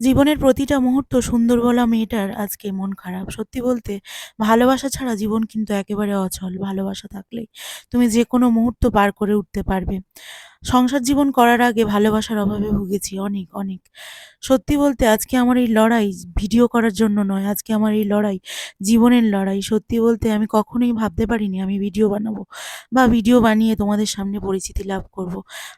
জীবনের প্রতিটা মুহূর্ত সুন্দর বলা মেয়েটার আজকে মন খারাপ। সত্যি বলতে ভালোবাসা ছাড়া জীবন কিন্তু একেবারে অচল। ভালোবাসা থাকলেই তুমি যেকোনো মুহূর্ত পার করে উঠতে পারবে। সংসার জীবন করার আগে ভালোবাসার অভাবে ভুগেছি অনেক, অনেক। সত্যি বলতে আজকে আমার এই লড়াই ভিডিও করার জন্য নয়, আজকে আমার এই লড়াই জীবনের লড়াই। সত্যি বলতে আমি কখনোই ভাবতে পারিনি আমি ভিডিও বানাবো বা ভিডিও বানিয়ে তোমাদের সামনে পরিচিতি লাভ করব।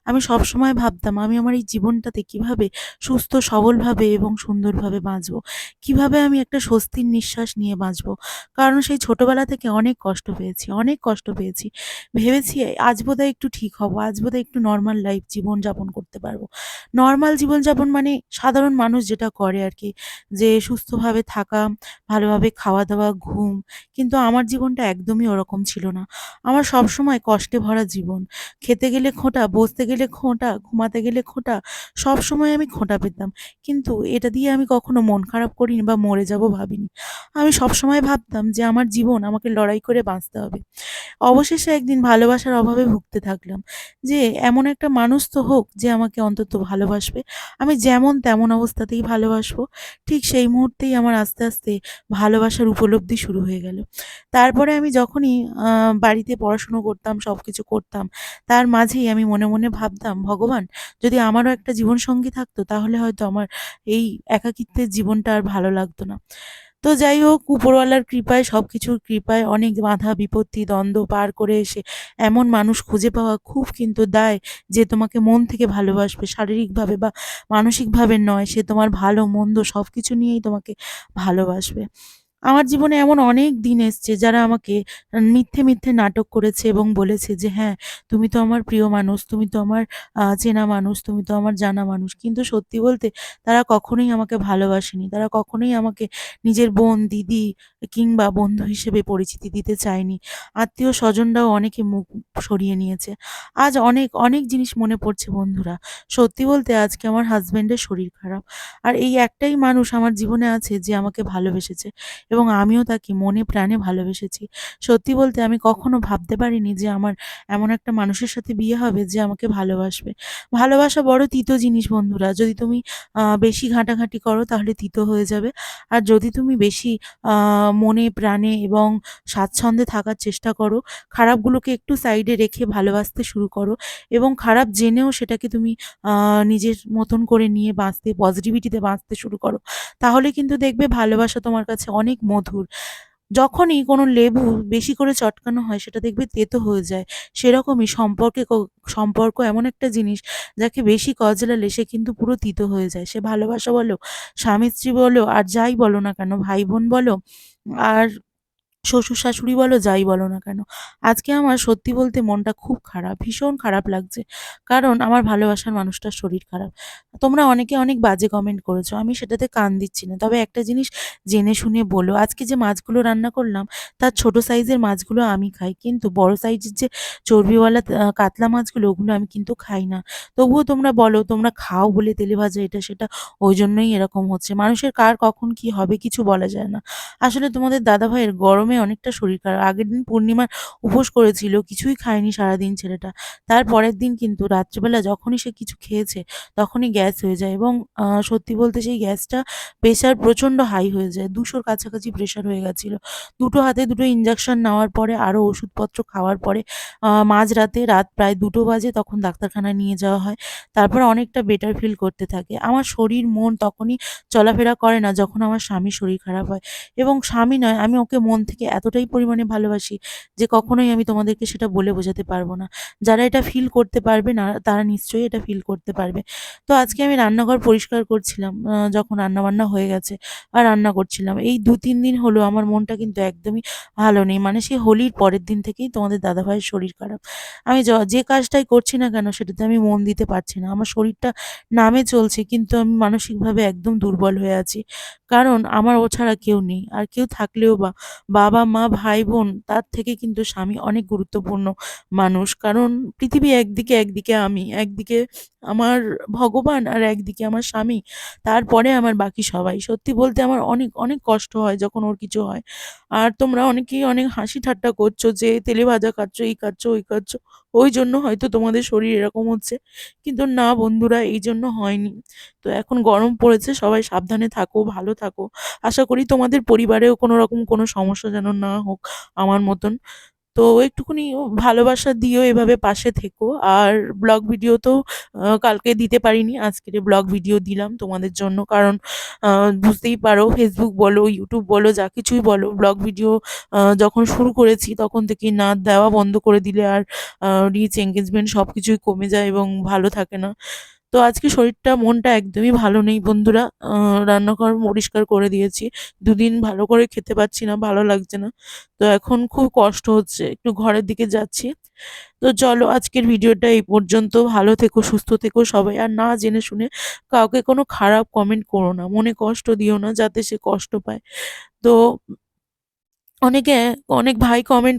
আমি সবসময় ভাবতাম আমি আমার এই জীবনটাতে কিভাবে সুস্থ সবলভাবে এবং সুন্দরভাবে বাঁচবো। কিভাবে আমি একটা স্বস্তির নিঃশ্বাস নিয়ে বাঁচবো। কারণ সেই ছোটবেলা থেকে অনেক কষ্ট পেয়েছি, অনেক কষ্ট পেয়েছি। ভেবেছি আজ বোধহয় একটু ঠিক হবো, আজ বোধহয় একটু নরমাল লাইফ জীবনযাপন করতে পারবো। নরমাল জীবনযাপন মানে সাধারণ মানুষ যেটা করে আরকি, যে সুস্থভাবে থাকা, ভালোভাবে খাওয়া-দাওয়া, ঘুম। কিন্তু আমার জীবনটা একদমই ওরকম ছিল না। আমার সবসময় কষ্টে ভরা জীবন। খেতে গেলে খোঁটা, বসতে গেলে খোঁটা, ঘুমাতে গেলে খোঁটা। সবসময় আমি খোঁটা পেতাম। কিন্তু এটা দিয়ে আমি কখনো মন খারাপ করিনি বা মরে যাবো ভাবিনি। আমি সবসময় ভাবতাম যে আমার জীবন আমাকে লড়াই করে বাঁচতে হবে। অবশেষে একদিন ভালোবাসার অভাবে ভুগতে থাকলাম। যে এমন একটা মানুষ তো হোক যে আমাকে অন্তত ভালোবাসবে। আমি যেমন তেমন অবস্থাতেই ভালোবাসবো। ঠিক সেই মুহূর্তেই আমার আস্তে, আস্তে ভালোবাসার উপলব্ধি শুরু হয়ে গেল। তারপরে আমি যখনই আ বাড়িতে পড়াশুনো করতাম, সবকিছু করতাম, তার মাঝেই আমি মনে, মনে ভাবতাম, "ভগবান, যদি আমারও একটা জীবনসঙ্গী থাকতো তাহলে হয়তো আমার এই একাকিত্বের জীবনটা আর ভালো লাগতো না।" তো যাই হোক, উপরওয়ালার কৃপায়, সবকিছুর কৃপায় অনেক বাধা বিপত্তি দ্বন্দ্ব পার করে এসে এমন মানুষ খুঁজে পাওয়া খুব কিন্তু দায়, যে তোমাকে মন থেকে ভালোবাসবে, শারীরিকভাবে বা মানসিকভাবে নয়। সে তোমার ভালো মন্দ সবকিছু নিয়েই তোমাকে ভালোবাসবে। আমার জীবনে এমন অনেক দিন এসছে যারা আমাকে মিথ্যে, মিথ্যে নাটক করেছে এবং বলেছে যে, "হ্যাঁ, তুমি তো আমার প্রিয় মানুষ, তুমি তো আমার চেনা মানুষ, তুমি তো আমার জানা মানুষ।" কিন্তু সত্যি বলতে তারা কখনোই আমাকে ভালোবাসেনি। তারা কখনোই আমাকে নিজের বোন, দিদি কিংবা বন্ধু হিসেবে পরিচিতি দিতে চায়নি। আত্মীয়-স্বজনরাও অনেকে মুখ সরিয়ে নিয়েছে। আজ অনেক, অনেক জিনিস মনে পড়ছে বন্ধুরা। সত্যি বলতে আজকে আমার হাসব্যান্ডের শরীর খারাপ। আর এই একটাই মানুষ আমার জীবনে আছে যে আমাকে ভালোবেসেছে এবং আমিও তাকে মনে প্রাণে ভালোবেসেছি। সত্যি বলতে আমি কখনো ভাবতে পারিনি যে আমার এমন একটা মানুষের সাথে বিয়ে হবে যে আমাকে ভালোবাসবে। ভালোবাসা বড় তিতো জিনিস বন্ধুরা। যদি তুমি বেশি ঘাঁটাঘাঁটি করো তাহলে তিতো হয়ে যাবে। আর যদি তুমি বেশি আ মনে প্রাণে এবং স্বাচ্ছন্দ্যে থাকার চেষ্টা করো, খারাপগুলোকে একটু সাইডে রেখে ভালোবাসতে শুরু করো এবং খারাপ জেনেও সেটাকে তুমি আ নিজের মতন করে নিয়ে বাঁচতে, পজিটিভিটিতে বাঁচতে শুরু করো, তাহলে কিন্তু দেখবে ভালোবাসা তোমার কাছে অনেক মধুর। যখনই কোনো লেবু বেশি করে চটকানো হয় সেটা দেখবে তেতো হয়ে যায়। সেরকমই সম্পর্ক এমন একটা জিনিস, যাকে বেশি কজলালে সে কিন্তু পুরো তিতো হয়ে যায়। সে ভালোবাসা বলো, স্বামী-স্ত্রী বলো আর যাই বলো না কেন, ভাই-বোন বলো আর শ্বশুর-শাশুড়ি বলো, যাই বলো না কেন। আজকে আমার সত্যি বলতে মনটা খুব খারাপ, ভীষণ খারাপ লাগছে। কারণ আমার ভালোবাসার মানুষটার শরীর খারাপ। তোমরা অনেকে অনেক বাজে কমেন্ট করেছো। আমি সেটাতে কান দিচ্ছি না। তবে একটা জিনিস জেনে শুনে বলো, আজকে যে মাছগুলো রান্না করলাম তার ছোট সাইজের মাছগুলো আমি খাই। কিন্তু বড় সাইজের যে চর্বিওয়ালা কাতলা মাছগুলো, ওগুলো আমি কিন্তু খাই না। তবুও তোমরা বলো তোমরা খাও বলে তেলেভাজা এটা সেটা, ওইজন্যই এরকম হচ্ছে। মানুষের কার কখন কি হবে কিছু বলা যায় না। আসলে তোমাদের দাদাভাইয়ের গরমে অনেকটা শরীর খারাপ। আগের দিন পূর্ণিমার উপোস করেছিল, কিছুই খায়নি সারাদিন ছেলেটা। তার পরের দিন কিন্তু রাত্রিবেলা যখনই সে কিছু খেয়েছে, তখনই গ্যাস হয়ে যায় এবং সত্যি বলতে সেই গ্যাসটা প্রেশার প্রচণ্ড হাই হয়ে যায়। ২০০ র কাছাকাছি প্রেশার হয়ে গেছিল। দুটো হাতে দুটো ইনজেকশন নেওয়ার পরে আরো ওষুধপত্র খাওয়ার পরে মাঝরাতে, রাত প্রায় ২টো বাজে, তখন ডাক্তারখানায় নিয়ে যাওয়া হয়। তারপরে অনেকটা বেটার ফিল করতে থাকে। আমার শরীর মন তখনই চলাফেরা করে না যখন আমার স্বামীর শরীর খারাপ হয়। এবং স্বামী নয়, আমি ওকে মন থেকে এতটাই পরিমাণে ভালোবাসি যে কখনোই আমি তোমাদেরকে সেটা বলে বোঝাতে পারব না। যারা এটা ফিল করতে পারবে না তারা নিশ্চয়ই এটা ফিল করতে পারবে। তো আজকে আমি রান্নাঘর পরিষ্কার করছিলাম, যখন রান্নাবান্না হয়ে গেছে আর রান্না করছিলাম। এই ২-৩ দিন হলো আমার মনটা কিন্তু একদমই ভালো নেই। মানে সেই হোলির পরের দিন থেকেই তোমাদের দাদাভাইয়ের শরীর খারাপ। আমি যে কাজটাই করছি না কেন সেটাতে আমি মন দিতে পারছি না। আমার শরীরটা নামে চলছে কিন্তু আমি মানসিকভাবে একদম দুর্বল হয়ে আছি। কারণ আমার ও ছাড়া কেউ নেই। আর কেউ থাকলেও বা বাবা, মা, ভাই-বোন তার থেকে কিন্তু স্বামী অনেক গুরুত্বপূর্ণ মানুষ। কারণ পৃথিবী একদিকে আমি, একদিকে আমার ভগবান আর একদিকে আমার স্বামী, তারপরে আমার বাকি সবাই। সত্যি বলতে আমার অনেক, অনেক কষ্ট হয় যখন ওর কিছু হয়। আর তোমরা অনেকেই অনেক হাসি ঠাট্টা করছো যে তেলেভাজা খাচ্ছ, এই খাচ্ছ, ওই খাচ্ছ, ওই জন্য হয়তো তোমাদের শরীর এরকম হচ্ছে। কিন্তু না বন্ধুরা, এইজন্য হয়নি। তো এখন গরম পড়েছে, সবাই সাবধানে থাকো, ভালো থাকো। আশা করি তোমাদের পরিবারেও কোনো রকম কোনো সমস্যা যেন না হোক আমার মতন। তো একটুখানি ভালোবাসা দিও, এভাবে পাশে থেকো। আর ব্লগ ভিডিও তো কালকে দিতে পারিনি, আজকের ব্লগ ভিডিও দিলাম তোমাদের জন্য। কারণ বুঝতেই পারো ফেসবুক বলো, ইউটিউব বলো, যা কিছুই বলো, ব্লগ ভিডিও যখন শুরু করেছি তখন থেকেই না দেওয়া বন্ধ করে দিলে আর রিচ, এনগেজমেন্ট সব কিছুই কমে যায় এবং ভালো থাকে না। তো আজকে শরীরটা মনটা একদমই ভালো নেই বন্ধুরা। রান্নাঘর পরিষ্কার করে দিয়েছি। ২ দিন ভালো করে খেতে পারছি না, ভালো লাগছে না। তো এখন খুব কষ্ট হচ্ছে। একটু ঘরের দিকে যাচ্ছি। তো চলো আজকের ভিডিওটা এই পর্যন্ত। ভালো থেকো, সুস্থ থেকো সবাই। আর না জেনে শুনে কাউকে কোনো খারাপ কমেন্ট করো না। মনে কষ্ট দিও না যাতে সে কষ্ট পায়। তো অনেকে অনেক ভাই কমেন্ট